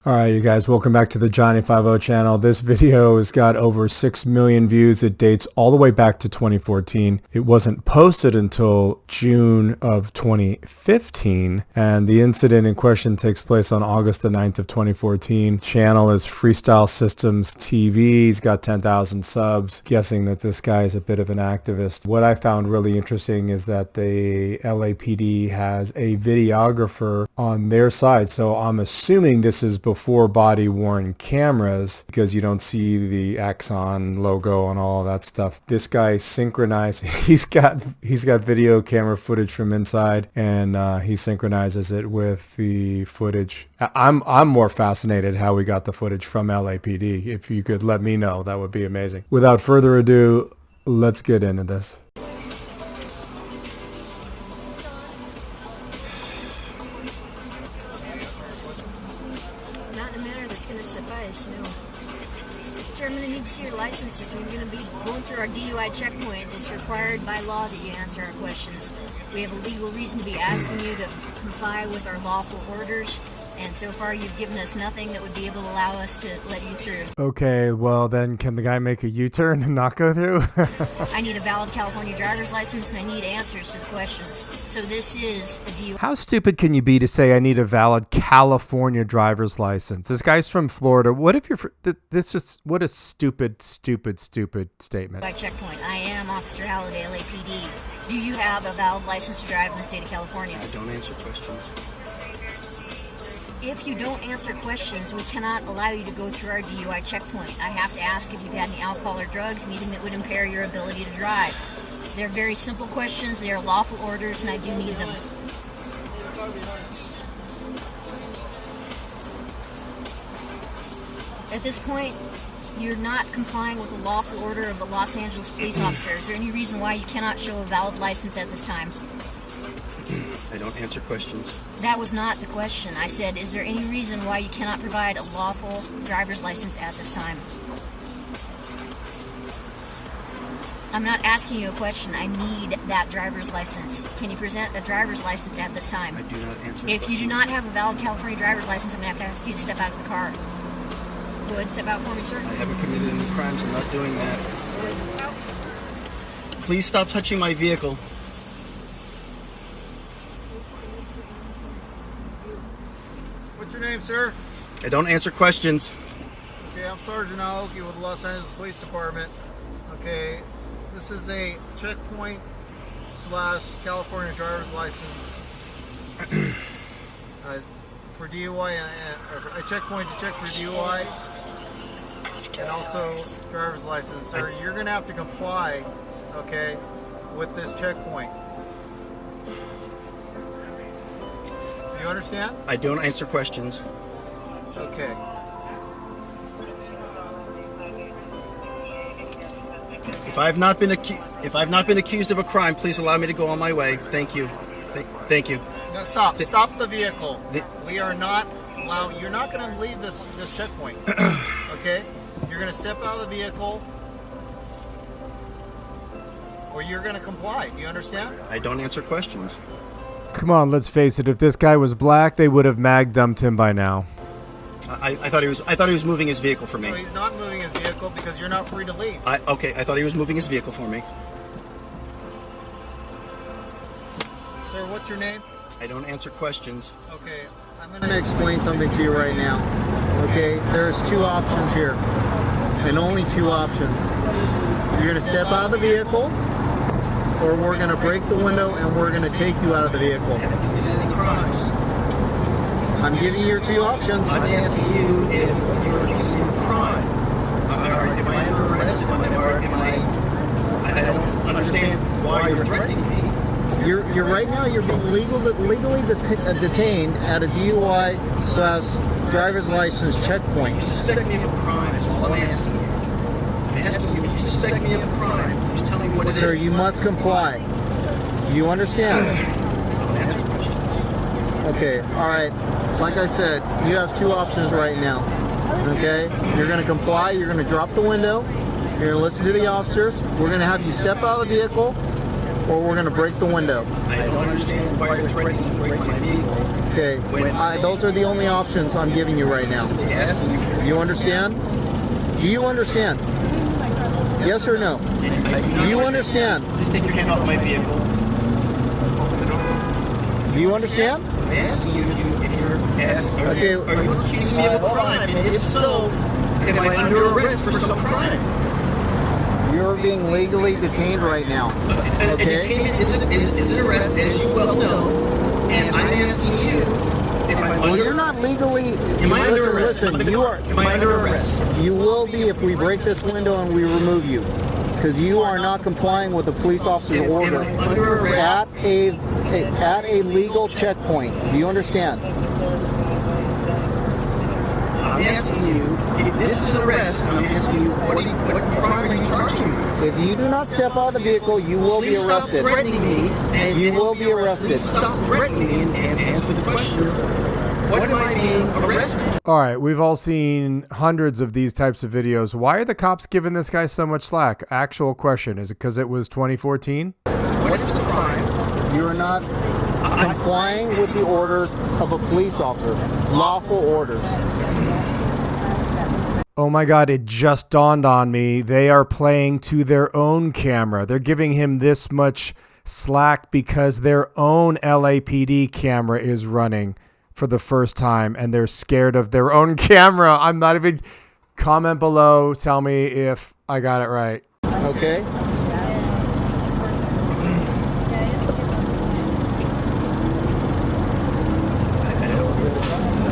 Alright, you guys, welcome back to the Johnny50 channel. This video has got over 6 million views. It dates all the way back to 2014. It wasn't posted until June of 2015, and the incident in question takes place on August the 9th of 2014. Channel is Freestyle Systems TV. He's got 10,000 subs. Guessing that this guy is a bit of an activist. What I found really interesting is that the LAPD has a videographer on their side, so I'm assuming this is before body-worn cameras because you don't see the Axon logo and all of that stuff. This guy synchronized. He's got video camera footage from inside, and he synchronizes it with the footage. I'm more fascinated how we got the footage from LAPD. If you could let me know, that would be amazing. Without further ado, let's get into this. Not in a manner that's going to suffice, no. Sir, I'm going to need to see your license. If you're going to be going through our DUI checkpoint, it's required by law that you answer our questions. We have a legal reason to be asking you to comply with our lawful orders, and so far you've given us nothing that would be able to allow us to let you through. Okay, well then can the guy make a U-turn and not go through? I need a valid California driver's license, and I need answers to the questions. So this is a DUI. How stupid can you be to say I need a valid California driver's license? This guy's from Florida. What if you're this is what a stupid statement. DUI checkpoint. I am Officer Halliday, LAPD. Do you have a valid license to drive in the state of California? I don't answer questions. If you don't answer questions, we cannot allow you to go through our DUI checkpoint. I have to ask if you've had any alcohol or drugs, anything that would impair your ability to drive. They're very simple questions. They are lawful orders, and I do need them. At this point, you're not complying with the lawful order of the Los Angeles police officer. Is there any reason why you cannot show a valid license at this time? I don't answer questions. That was not the question. I said, is there any reason why you cannot provide a lawful driver's license at this time? I'm not asking you a question. I need that driver's license. Can you present a driver's license at this time? I do not answer If you do not have a valid California driver's license, I'm going to have to ask you to step out of the car. Go ahead and step out for me, sir. I haven't committed any crimes. I'm not doing that. Go ahead and step out. Please stop touching my vehicle. What's your name, sir? I don't answer questions. Okay, I'm Sergeant Aoki with the Los Angeles Police Department. Okay, this is a checkpoint / California driver's license for DUI, a checkpoint to check for DUI, and also driver's license. Sir, you're going to have to comply, okay, with this checkpoint. You understand? I don't answer questions. Okay. If I've not been accused of a crime, please allow me to go on my way. Thank you. Thank you. No, stop. Stop the vehicle. We are not allowing. You're not going to leave this checkpoint. Okay? You're going to step out of the vehicle, or you're going to comply. Do you understand? I don't answer questions. Come on, let's face it. If this guy was black, they would have mag dumped him by now. I thought he was moving his vehicle for me. No, he's not moving his vehicle because you're not free to leave. Okay, I thought he was moving his vehicle for me. Sir, what's your name? I don't answer questions. Okay, I'm going to explain something to you right now. Okay, there's two options here, and only two options. You're going to step out of the vehicle, or we're going to break the window and we're going to take you out of the vehicle. I haven't committed any crimes. I'm giving you your two options. I'm asking you if you're accusing me of a crime. Am I under arrest? I don't understand why you're threatening me. You're right now. You're being legally detained at a DUI / driver's license checkpoint. You suspect me of a crime. That's all I'm asking you. I'm asking you if you suspect me of a crime. Please tell me what it is. Sir, you must comply. Do you understand? Don't answer questions. Okay. All right. Like I said, you have two options right now. Okay? You're going to comply. You're going to drop the window. You're going to listen to the officers. We're going to have you step out of the vehicle. or we're going to break the window. I don't understand why you're threatening to break my vehicle. Okay, those are the only options I'm giving you right now. Simply asking you for You understand? Do you understand? Yes or no? Do you understand? Just take your hand off my vehicle. Do you understand? I'm asking you if you're asking, Okay. are you accusing me of a crime? And if so, am I under arrest for some crime? You're being legally detained right now. A Okay. detainment is an arrest, as you well know, and I'm asking you if I'm Well, under. you're not legally. Am I under arrest? Listen, you are. Am I under arrest? You will be if we break this window and we remove you, because you are not complying with the police officer's Am order I under arrest? at a legal checkpoint. Do you understand? I'm asking you, if this is an arrest, and I'm asking you, what crime are you charging me? If you do not step out of the vehicle, you will be Please stop arrested. threatening me. And You will be arrested. Please stop threatening me and answer the question. What am I being arrested for? All right, we've all seen hundreds of these types of videos. Why are the cops giving this guy so much slack? Actual question. Is it because it was 2014? What is the crime? You are not complying with the orders of a police officer. Lawful orders. Oh my God, it just dawned on me. They are playing to their own camera. They're giving him this much slack because their own LAPD camera is running for the first time and they're scared of their own camera. I'm not even... Comment below. Tell me if I got it right. Okay?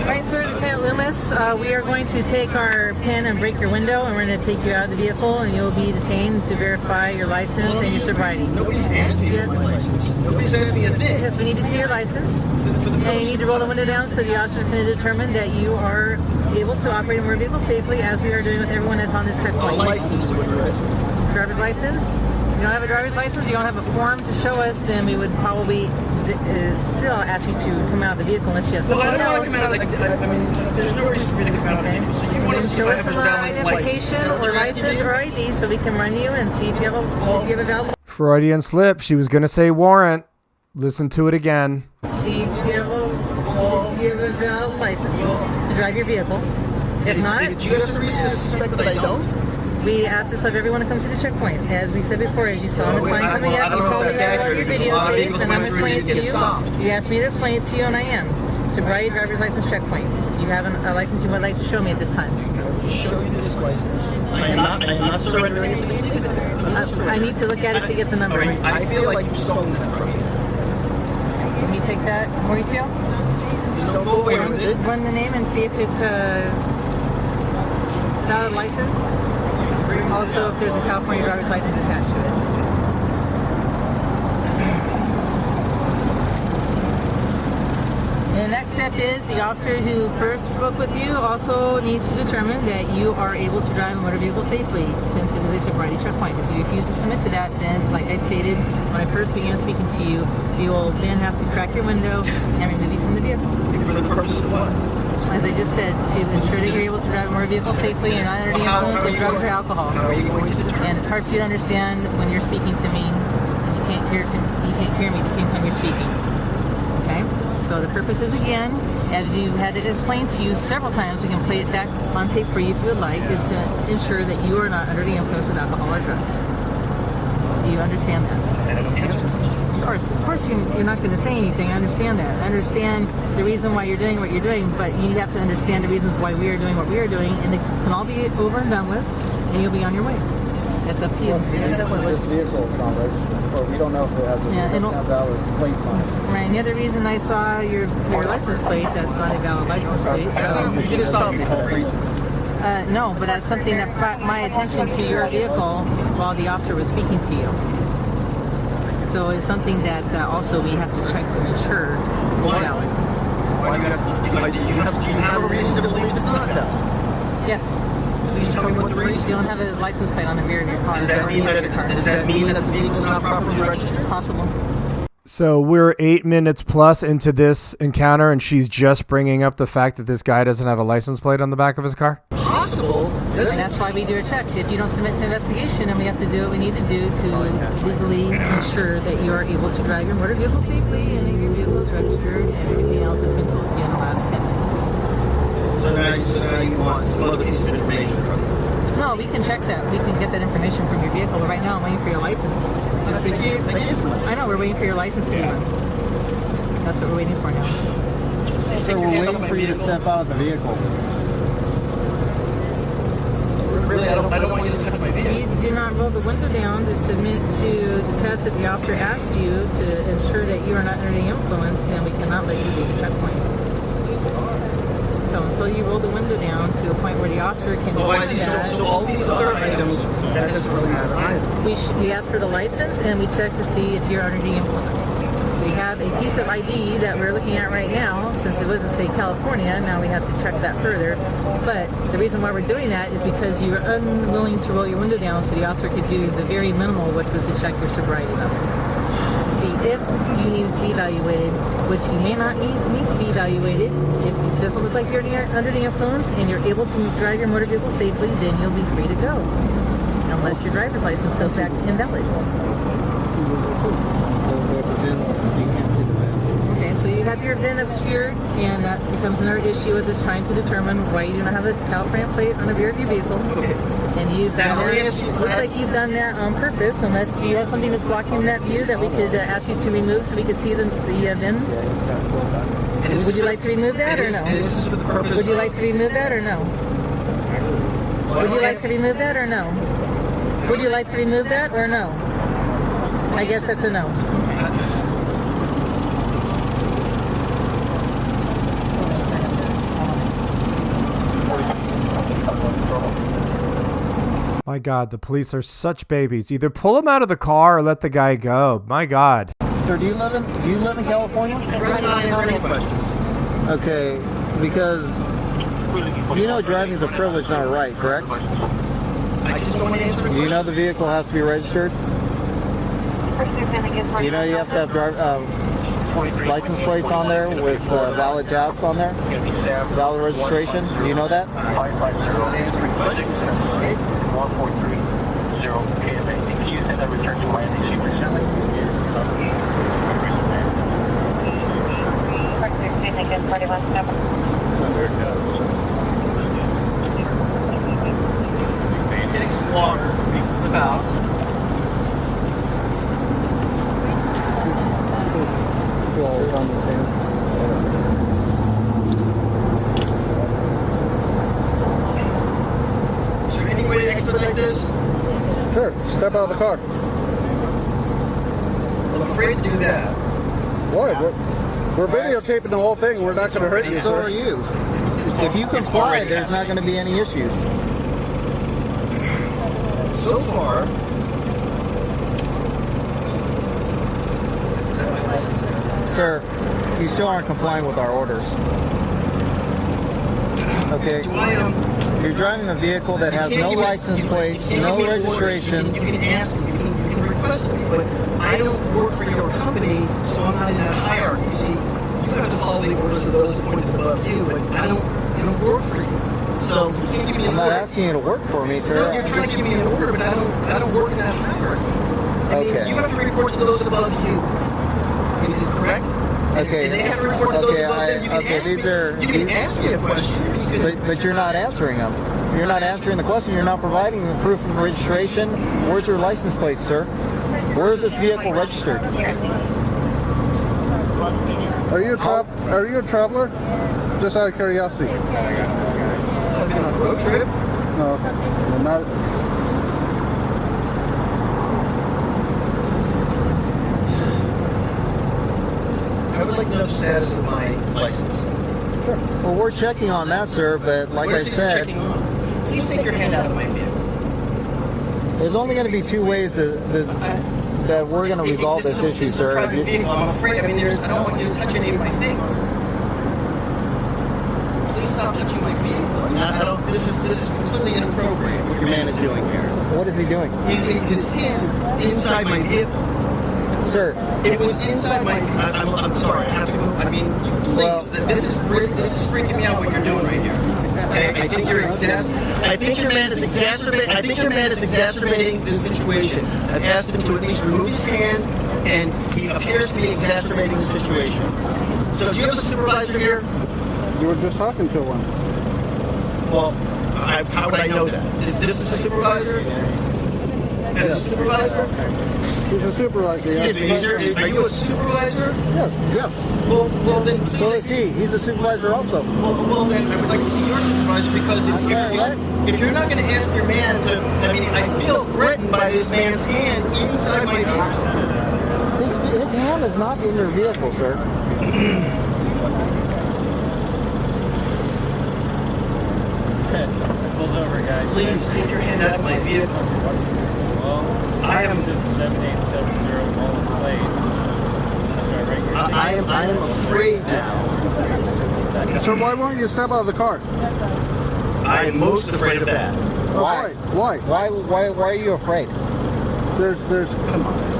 Right, sir, Lieutenant Loomis, we are going to take our pin and break your window, and we're going to take you out of the vehicle, and you'll be detained to verify your license and your sobriety. Nobody's asked me for my license. Nobody's asked me a thing. Yes, we need to see your license, For the and purpose you need to roll the window down so the officer can determine that you are able to operate a motor vehicle safely, as we are doing with everyone that's on this my checkpoint. license is what you're arresting. Driver's license. If you don't have a driver's license, you don't have a form to show us, then we would probably still ask you to come out of the vehicle unless you have Well, something I don't want else. to come out like, I mean, there's no reason for me to come out of the vehicle. So you want to see if Show I us have a some valid license. Is identification that what or you're asking license me? or ID so we can run you and see if you have a valid. Freudian slip. She was going to say warrant. Listen to it again. See if you have a valid license to drive your vehicle. If not, Do you have some reason to suspect that I don't? we ask this of everyone who comes to the checkpoint. As we said before, as you saw on the Well, sign I- coming well, I up, don't you know if probably that's have accurate your because a video lot of taped, vehicles and I'm went through and explaining didn't it get to stopped. you. You asked me to explain it to you, and I am. Sobriety, driver's license, checkpoint. You have a license you would like to show me at this time. Show me this license. I'm not surrendering it. Please leave it there. I'm not I surrendering. need to look at it to get the All number. right, I feel like you've stolen that from me. Can you take that, Mauricio? Just don't go away with it. Run the name and see if it's a valid license. Also, if there's a California driver's license attached to it. And the next step is the officer who first spoke with you also needs to determine that you are able to drive a motor vehicle safely, since it is a sobriety checkpoint. If you refuse to submit to that, then, like I stated when I first began speaking to you, you will then have to crack your window and remove you from the vehicle. For the purpose of what? As I just said, to ensure that you're able to drive a motor vehicle safely and not under the How influence are of you drugs going- or alcohol. How are you going to determine? And it's hard for you to understand when you're speaking to me and you can't hear me at the same time you're speaking. Okay? So the purpose is, again, as you had it explained to you several times, we can play it back on tape for you if you would like, is to ensure that you are not under the influence of alcohol or drugs. Do you understand that? I don't answer the question. Of course, you're not going to say anything. I understand that. I understand the reason why you're doing what you're doing, but you have to understand the reasons why we are doing what we are doing, and it can all be over and done with, and you'll be on your way. That's up to you. This vehicle is not registered, or we don't know if it has Yeah, it'll- a valid plate on it. Right, and the other reason I saw your license plate, that's not a valid license plate. That's not, you didn't stop me for no reason. No, but that's something that brought my attention to your vehicle while the officer was speaking to you. So it's something that also we have to check to ensure is valid. Why do you have a reason to believe it's not valid? Yes, Please tell me what the reason you is. don't have a license plate on the rear of your car. Does that mean that the vehicle's not properly registered? Possible. So we're 8 minutes plus into this encounter and she's just bringing up the fact that this guy doesn't have a license plate on the back of his car? Possible. Does And it? that's why we do a check. If you don't submit to investigation, then we have to do what we need to do to legally ensure that you are able to drive your motor vehicle safely and that your vehicle is registered and everything else has been told to you in the last 10 minutes. So now you want some other piece of information from me. No, we can check that. We can get that information from your vehicle, but right now I'm waiting for your license. I give I know, we're waiting for your license to be run. That's what we're waiting for now. Please take So your we're hand off waiting my for you to vehicle. step out of the vehicle. Really, I don't want you to touch my vehicle. You do not roll the window down to submit to the test that the officer asked you to ensure that you are not under the influence, then we cannot let you leave the checkpoint. So until you roll the window down to a point where the officer can Oh, I determine see. So, that, so all these other items, that doesn't really matter either. we ask for the license and we check to see if you're under the influence. We have a piece of ID that we're looking at right now. Since it wasn't, say, California, now we have to check that further. But the reason why we're doing that is because you were unwilling to roll your window down so the officer could do the very minimal, which was to check your sobriety level. To see if you needed to be evaluated, which you may not need to be evaluated. If it doesn't look like you're under the influence and you're able to drive your motor vehicle safely, then you'll be free to go. Unless your driver's license goes back invalid. Okay, so you have your VIN obscured, and that becomes another issue with us trying to determine why you do not have a California plate on the rear of your vehicle. And you've done Now, let me that. ask you- Looks like you've done that on purpose, unless you have something that's blocking that view that we could ask you to remove so we could see the VIN. And this Would is you for- like to remove that and or this- no? And this is for the purpose Would you of- like to remove that or no? Well, Would you I like to remove that or no? Would you like to remove that or no? I guess that's a no. My God, the police are such babies. Either pull him out of the car or let the guy go. My God. Sir, do you live in California? I'd rather not answer any questions. Okay, because you know driving is a privilege, not a right, correct? I just don't want to answer Do you know the vehicle has to be registered? Do you know you have to have license plates on there with valid tabs on there? Valid registration? Do you know that? I don't want to answer any questions. That's great. 1430 KMA. Can you send that return to my NDC recently? Just getting some water. We flip out. Is there any way to expedite this? Sure, step out of the car. I'm afraid to do that. Why? We're videotaping the whole thing. We're not going to hurt you. So are you. If you comply, there's not going to be any issues. So far, is that my license there? Sir, you still aren't complying with our orders. Okay? Do I You're driving a vehicle that has no license plate, no registration. You can ask me, you can request of me, but I don't work for your company, so I'm not in that hierarchy. See, you have to follow the orders of those appointed above you, but I don't work for you. So you can't give me an I'm not order. asking you to work for me, sir. No, you're trying to give me an order, but I don't work in that hierarchy. I mean, Okay. you have to report to those above you. I mean, is it correct? Okay. And they have to report to those Okay, above them. You can okay, ask me. these are- You can these- ask me a question. You can, But you're not answering them. You're not answering the question. You're not providing the proof of registration. Where's your license plate, sir? Where is this vehicle registered? Are you a traveler? Just out of curiosity. I've been on a road trip. No. Well, not. I would like to know the status of my license. Well, we're checking on that, sir, but like What I is it you're said, checking on? Please take your hand out of my vehicle. there's only going to be two ways that we're going to resolve this issue, This is a sir. private vehicle. I'm afraid. I mean, I don't want you to touch any of my things. Please stop touching my vehicle. I mean, I don't. This is completely inappropriate. What your man is doing here. What is he doing? His hands inside my vehicle. Sir, It was inside my. I'm sorry. I have to go. I mean, please. Well- This is freaking me out. What you're doing right here. Okay? I think your man is exacerbating this situation. I've asked him to at least remove his hand, and he appears to be exacerbating the situation. So, do you have a supervisor here? You were just talking to one. Well, how would I know that? Is this a supervisor? As a supervisor? He's a supervisor. Excuse me, are you a supervisor? Yes. Well, then please. So is he. He's a supervisor also. Well, then I would like to see your supervisor, because if you're not going to ask your man to, I mean, I feel threatened by this man's hand inside my vehicle. His hand is not in your vehicle, sir. Pulled over, guys. Please take your hand out of my vehicle. Well, I am 7870 Mullen Place. I am afraid now. So why won't you step out of the car? I am most afraid of that. Why? Why? Why are you afraid? There's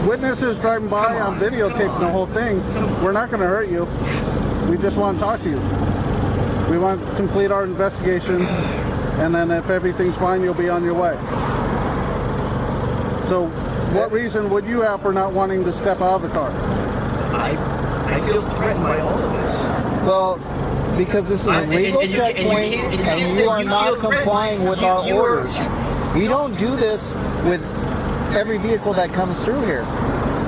witnesses driving by on videotaping the whole thing. We're not going to hurt you. We just want to talk to you. We want to complete our investigation, and then if everything's fine, you'll be on your way. So, what reason would you have for not wanting to step out of the car? I feel threatened by all of this. Well, because this is a legal checkpoint, and you are not complying with our orders. We don't do this with every vehicle that comes through here.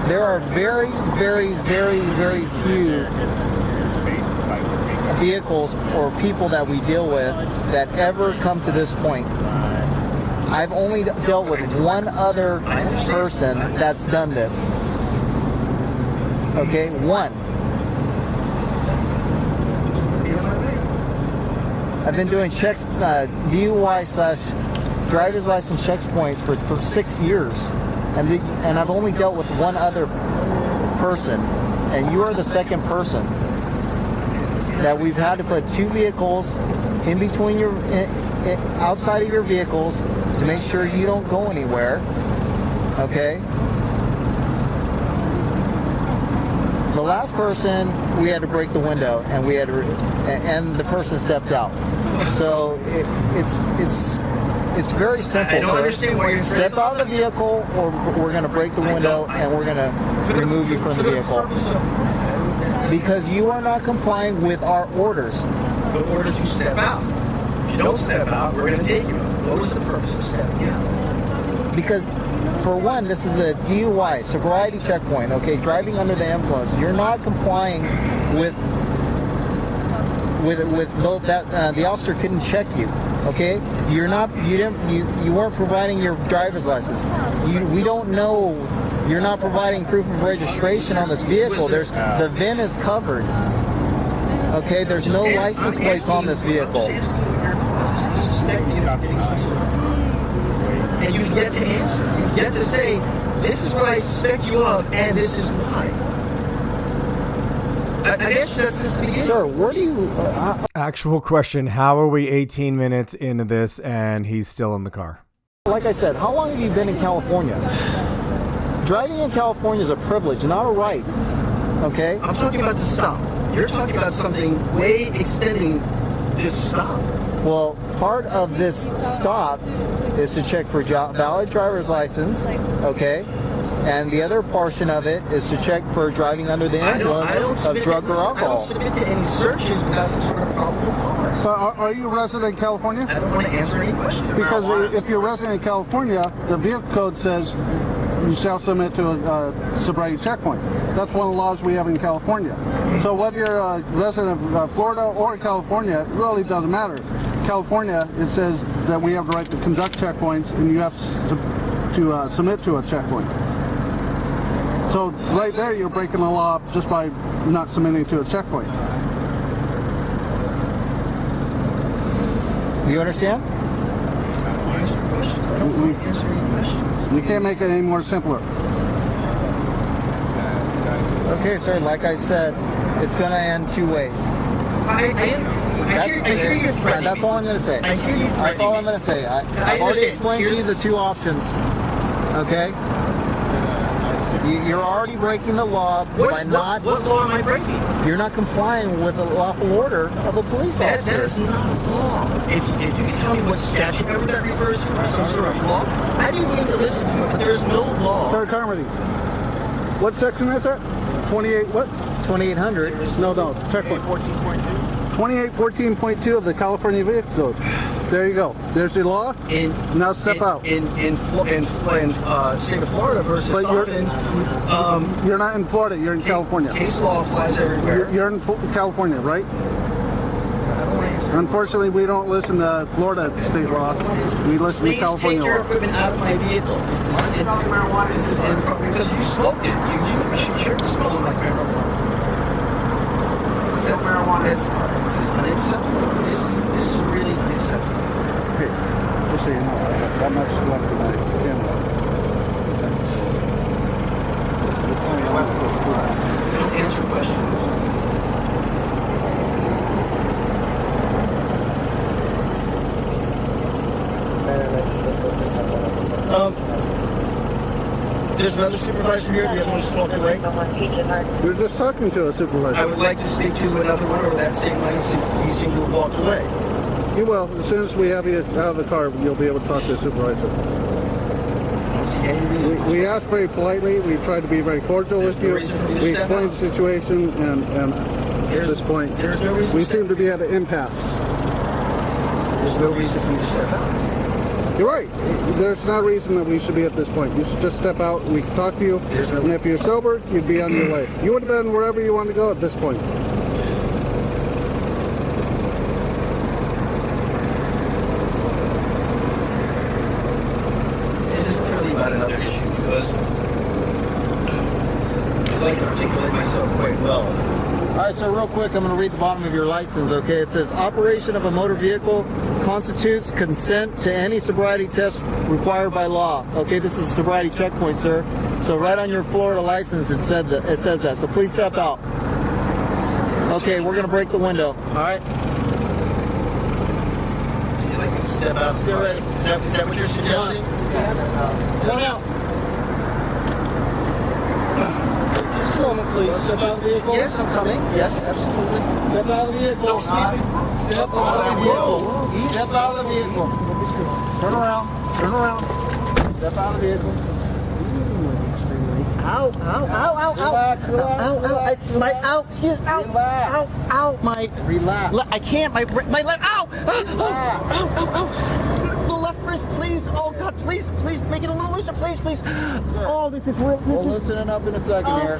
There are very, very, very, very few vehicles or people that we deal with that ever come to this point. I've only dealt with one other person that's done this. Okay, one. I've been doing checks, DUI / driver's license checkpoints for 6 years, and I've only dealt with one other person, and you are the second person that we've had to put two vehicles in between your, outside of your vehicles to make sure you don't go anywhere. Okay. The last person, we had to break the window, and we had to, and the person stepped out. So it's very simple. I don't understand why you're step out of the vehicle, or we're going to break the window and we're going to remove you from the vehicle. Because you are not complying with our orders. The order to step out. If you don't step out, we're going to take you out. What was the purpose of stepping out? Because, for one, this is a DUI, sobriety checkpoint, okay? Driving under the influence. You're not complying with that. The officer couldn't check you, okay? You weren't providing your driver's license. We don't know. You're not providing proof of registration on this vehicle. The VIN is covered. Okay, there's no license plates on this vehicle. And you've yet to answer. You've yet to say, this is what I suspect you of, and this is why. I've answered that since the beginning. Sir, where do you... Actual question, how are we 18 minutes into this and he's still in the car? Like I said, how long have you been in California? Driving in California is a privilege, not a right. Okay? I'm talking about the stop. You're talking about something way extending this stop. Well, part of this stop is to check for valid driver's license, okay? And the other portion of it is to check for driving under the influence of drug or alcohol. I don't submit to any searches without some sort of probable cause. So are you resident in California? I don't want to answer any questions. Because if you're resident in California, the vehicle code says you shall submit to a sobriety checkpoint. That's one of the laws we have in California. So whether you're a resident of Florida or California, it really doesn't matter. California, it says that we have the right to conduct checkpoints, and you have to submit to a checkpoint. So right there, you're breaking the law just by not submitting to a checkpoint. Do you understand? I don't answer questions. I don't want to answer any questions. You can't make it any more simpler. Okay, sir, like I said, it's going to end two ways. I hear you threatening. That's all I'm going to say. I hear you threatening. That's all I'm going to say. I've already explained to you the two options. Okay? You're already breaking the law by not. What law am I breaking? You're not complying with the lawful order of a police officer. That is not a law. If you can tell me what statute number that refers to or some sort of law, I didn't mean to listen to you, but there's no law. Sir Carmody, what section is that? 28 what? 2800. No, checkpoint. 2814.2 of the California Vehicle Code. There you go. There's your law. Now step out. In state of Florida versus Southern. You're not in Florida. You're in California. Case law applies everywhere. You're in California, right? I don't want to answer. Unfortunately, we don't listen to Florida state law. We listen to California Please take your law. equipment out of my vehicle. This is inappropriate because you smoked it. You're smelling like marijuana. This is unacceptable. This is really unacceptable. Hey, just so you know, I have that much left in my camera. Don't answer questions. There's another supervisor here. Do you have one just walked away? You're just talking to a supervisor. I would like to speak to another one or that same lane. He seemed to have walked away. You will. As soon as we have you out of the car, you'll be able to talk to a supervisor. I don't see any reason. We asked very politely. We tried to be very cordial with you. There's no reason for me to We step explained out. the situation, and at this point, there's no reason we to step seem to be at an impasse. There's no reason for me to step out. You're right. There's no reason that we should be at this point. You should just step out. We can talk to you. And if you're sober, you'd be on your way. You would have been wherever you wanted to go at this point. This is clearly about another issue because I can articulate myself quite well. All right, so real quick, I'm going to read the bottom of your license, okay? It says, operation of a motor vehicle constitutes consent to any sobriety test required by law. Okay, this is a sobriety checkpoint, sir. So right on your Florida license, it says that. So please step out. Okay, we're going to break the window. All right? So you'd like me to step out? Get ready. Is that what you're suggesting? Come on out. Just a moment, please. Step out of the vehicle. Yes, I'm coming. Yes, absolutely. Step out of the vehicle. No, excuse me. Step out of the vehicle. Step out of the vehicle. Turn around. Turn around. Step out of the vehicle. Ow, ow, ow, ow, Relax, ow. relax, Ow, relax. ow, my, ow, excuse, ow, Relax. ow, ow, my, Relax. I can't, my left, ow, ow. The left wrist, please, oh God, please, make it a little looser, please. Oh, this is real, We'll loosen it up in a second here.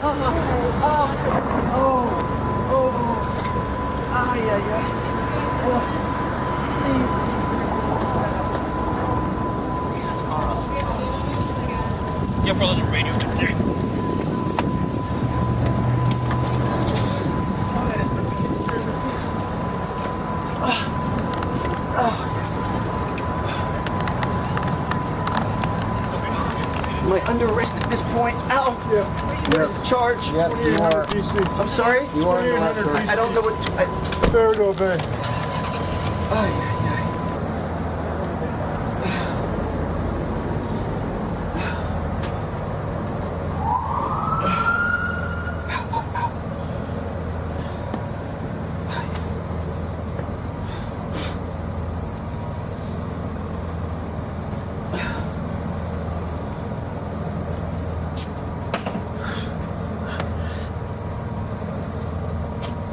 Yeah, for those radio right there. Am I under arrest at this point? Ow! Yeah. What is the charge? Yes, you are. I'm sorry? You are under arrest, sir. I don't know what... There we go, babe.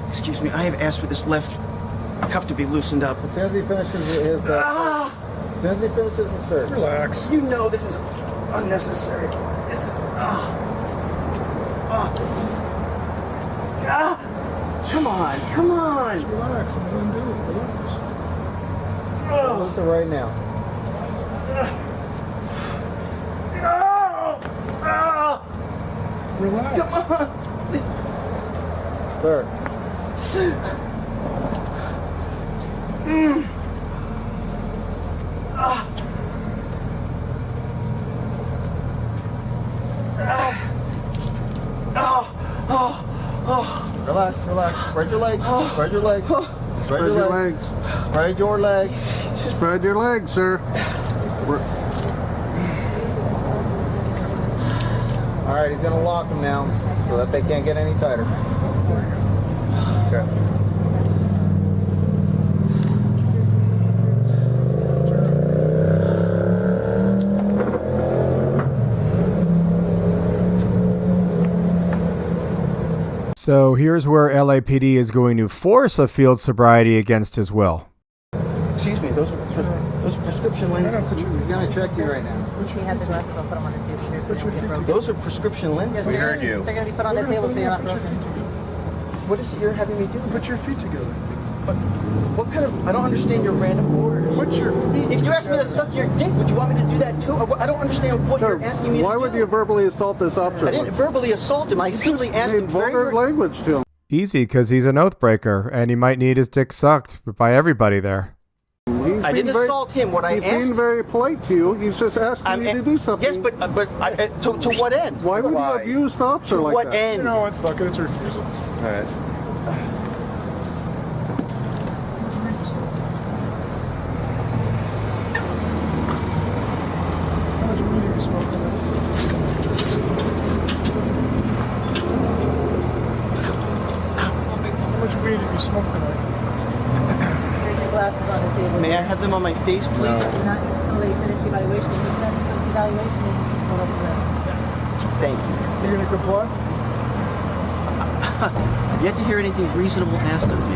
Excuse me, I have asked for this left cuff to be loosened up. As soon as he finishes his, search. Relax. You know this is unnecessary. This is... Come on. Relax. I'm going to do it. Relax. We'll loosen right now. Relax. Come on. Sir. Relax. Spread your legs. Spread your legs. Spread your legs. Spread your legs. Spread your legs, sir. All right, he's gonna lock them now so that they can't get any tighter. Okay. So here's where LAPD is going to force a field sobriety against his will. Excuse me, those are prescription lenses. He's gonna check you right now. He had the glasses, I'll put them on his face here so they don't get broken. Those are prescription lenses. We heard you. They're going to be put on the table so you're not broken. What is it you're having me do? Put your feet together. But what kind of? I don't understand your random orders. Put your feet If you asked me to together. suck your dick, would you want me to do that too? I don't understand what Sir, you're asking me to do. why would you verbally assault this officer? I didn't verbally assault him. I simply asked him vulgar language to him. Easy, because he's an oath breaker, and he might need his dick sucked by everybody there. I didn't assault him. What I He's asked. being very polite to you. He's just asking you to do something. Yes, but to what end? Why would you abuse the officer To like what that? end? You know what? Fuck it, it's a refusal. All right. How much weed are you smoking? How much weed did you smoke tonight? Here's your glasses on the table. May I have them on my face, please? Not until they finish the evaluation. If he said his evaluation, then you go up to them. Thank you. You're gonna comply? I've yet to hear anything reasonable asked of me.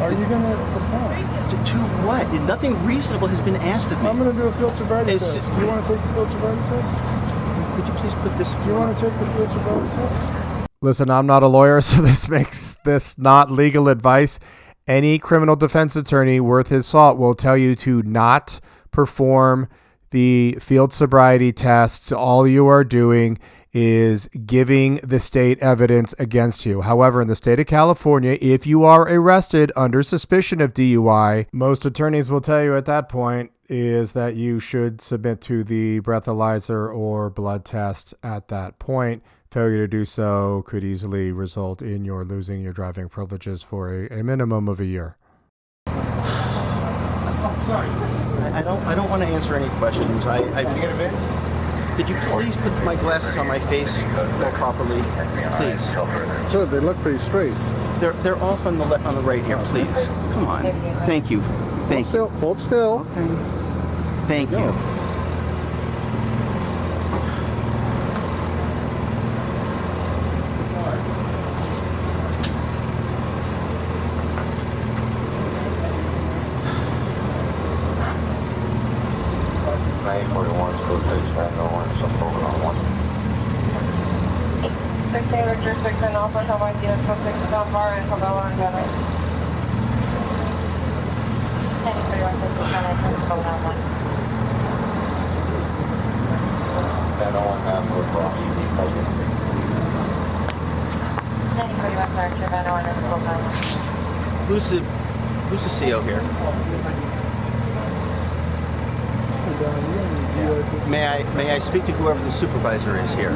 Are you gonna comply? To what? Nothing reasonable has been asked of me. I'm gonna do a field sobriety It's- test. Do you want to take the field sobriety test? Could you please put this? Do you want to take the field sobriety test? Listen, I'm not a lawyer, so this makes this not legal advice. Any criminal defense attorney worth his salt will tell you to not perform the field sobriety tests. All you are doing is giving the state evidence against you. However, in the state of California, if you are arrested under suspicion of DUI, most attorneys will tell you at that point is that you should submit to the breathalyzer or blood test at that point. Failure to do so could easily result in your losing your driving privileges for a minimum of a year. I don't want to answer any questions. Could you please put my glasses on my face more properly, please? Sir, they look pretty straight. They're off on the on the right here, please. Come on. Thank you. Thank you. Hold still. Thank you. Who's the CO here? May I speak to whoever the supervisor is here?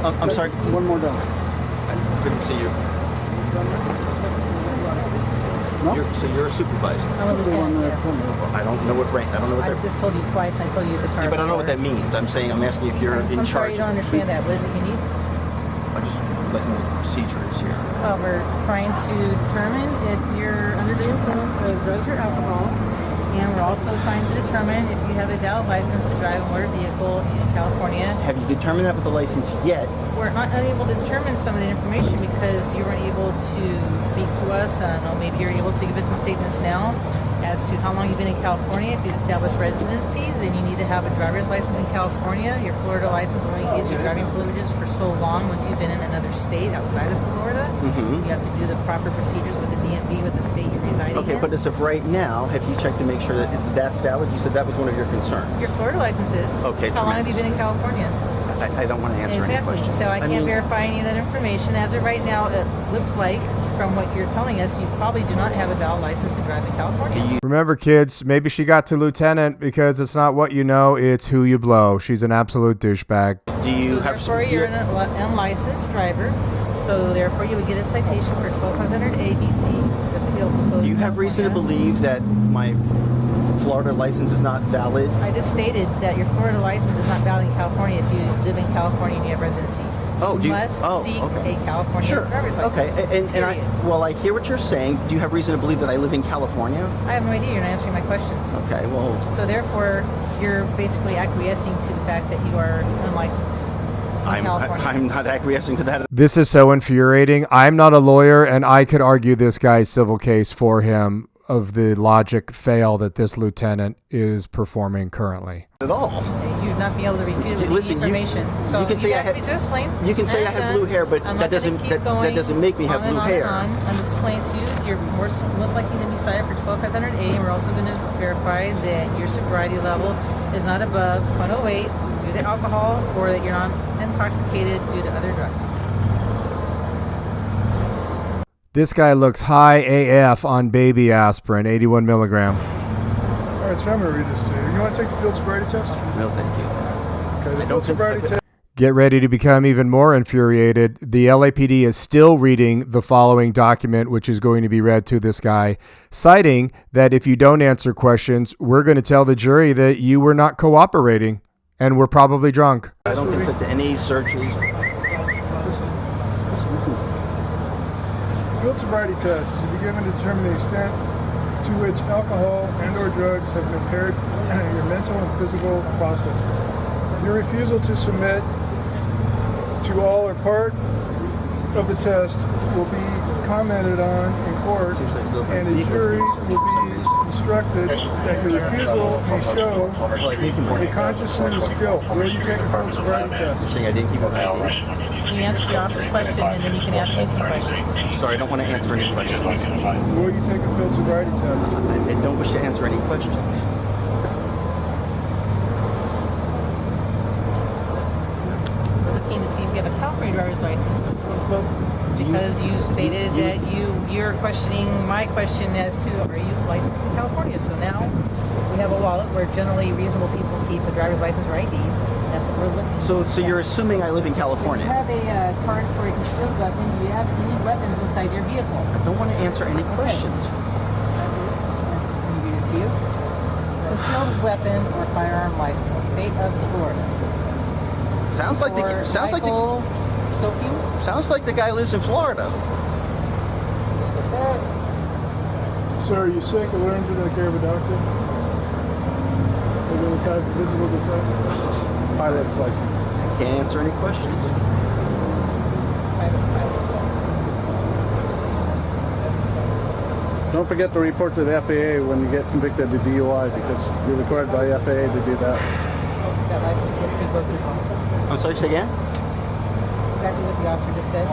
I'm sorry. One more down. I couldn't see you. No? So you're a supervisor. I'm a lieutenant, yes. I don't know what rank. I don't know what I that. just told you twice. I told you the car. Yeah, but I don't know what that before. means. I'm asking if you're in I'm charge. sorry, you don't understand that. What is it you need? I just letting the procedure is here. Well, we're trying to determine if you're under the influence of drugs or alcohol, and we're also trying to determine if you have a valid license to drive a motor vehicle in California. Have you determined that with the license yet? We're not unable to determine some of the information because you weren't able to speak to us. I don't know, maybe you're able to give us some statements now as to how long you've been in California. If you've established residency, then you need to have a driver's license in California. Your Florida license only gives you driving privileges for so long once you've been in another state outside of Florida. Mm-hmm. You have to do the proper procedures with the DMV, with the state you're residing Okay, in. but as of right now, have you checked to make sure that that's valid? You said that was one of your concerns. Your Florida license is. Okay, How long have you been in California? I don't want to answer any Exactly. questions. So I can't mean, verify any of that information. As of right now, it looks like, from what you're telling us, you probably do not have a valid license to drive in California. Remember, kids, maybe she got to lieutenant because it's not what you know, it's who you blow. She's an absolute douchebag. Do you So have therefore, you're an unlicensed driver. So therefore, you would get a citation for 1200 ABC. That's a vehicle code. Do you have reason to believe that my Florida license is not valid? I just stated that your Florida license is not valid in California if you live in California and you have residency. Oh, you must seek okay. a California Sure. driver's license. Okay, and I hear what you're saying. Do you have reason to believe that I live in California? I have no idea. You're not answering my questions. Okay, well. So therefore, you're basically acquiescing to the fact that you are unlicensed. I'm not acquiescing to that. This is so infuriating. I'm not a lawyer, and I could argue this guy's civil case for him of the logic fail that this lieutenant is performing currently. At all. You'd not be able to refute it with Listen, the information. So you can say I have, me to explain. You can say I have blue hair, but that doesn't make me have blue hair. I'm just explaining to you, you're most likely going to be cited for 12500A, and we're also going to verify that your sobriety level is not above 0.08 due to alcohol, or that you're not intoxicated due to other drugs. This guy looks high AF on baby aspirin, 81 milligram. All right, so I'm going to read this to you. You want to take the field sobriety test? No, thank you. Okay, the field sobriety test. Get ready to become even more infuriated. The LAPD is still reading the following document, which is going to be read to this guy, citing that if you don't answer questions, we're going to tell the jury that you were not cooperating and were probably drunk. I don't consent to any searches. Field sobriety test is to be given to determine the extent to which alcohol and or drugs have impaired your mental and physical processes. Your refusal to submit to all or part of the test will be commented on in court, and a jury will be instructed that your refusal may show a consciousness of guilt. Will you take a field sobriety test? Saying I didn't keep my You answer the officer's question, and then you can ask me some questions. Sorry, I don't want to answer any questions. Will you take a field sobriety test? I don't wish to answer any questions. We're looking to see if you have a California driver's license. Because you stated that you're questioning my question as to, are you licensed in California? So now we have a wallet where generally reasonable people keep a driver's license or ID. That's what we're looking for. So you're assuming I live in California? You have a card for a concealed weapon. Do you have any weapons inside your vehicle? I don't want to answer any questions. That is, yes, I'm giving it to you. Concealed weapon or firearm license, state of Florida. Sounds like the guy lives in Florida. Sir, are you sick or learned to the care of a doctor? Are you any type of physical defect? Pilot's license. I can't answer any questions. Don't forget to report to the FAA when you get convicted of DUI, because you're required by FAA to do that. That license gets revoked as well. I'm sorry, say again? Exactly what the officer just said.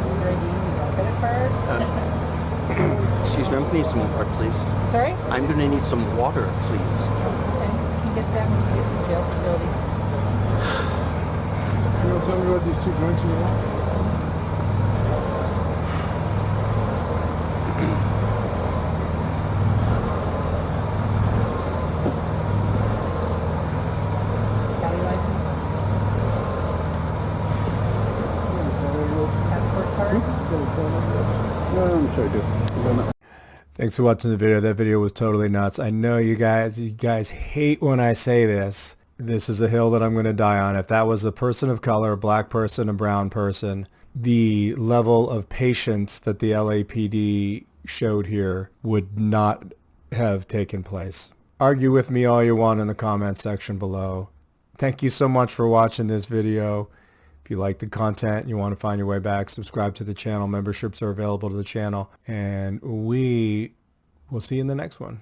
User IDs, you got credit cards. Excuse me, I'm going to need some water, please. Sorry? I'm going to need some water, please. Okay. You get that once you get to the jail facility. You want to tell me what these 2 joints you want? Cali license. Passport card. No, I'm sure I do. Thanks for watching the video. That video was totally nuts. I know you guys hate when I say this. This is a hill that I'm going to die on. If that was a person of color, a black person, a brown person, the level of patience that the LAPD showed here would not have taken place. Argue with me all you want in the comment section below. Thank you so much for watching this video. If you like the content, you want to find your way back, subscribe to the channel. Memberships are available to the channel. And we will see you in the next one.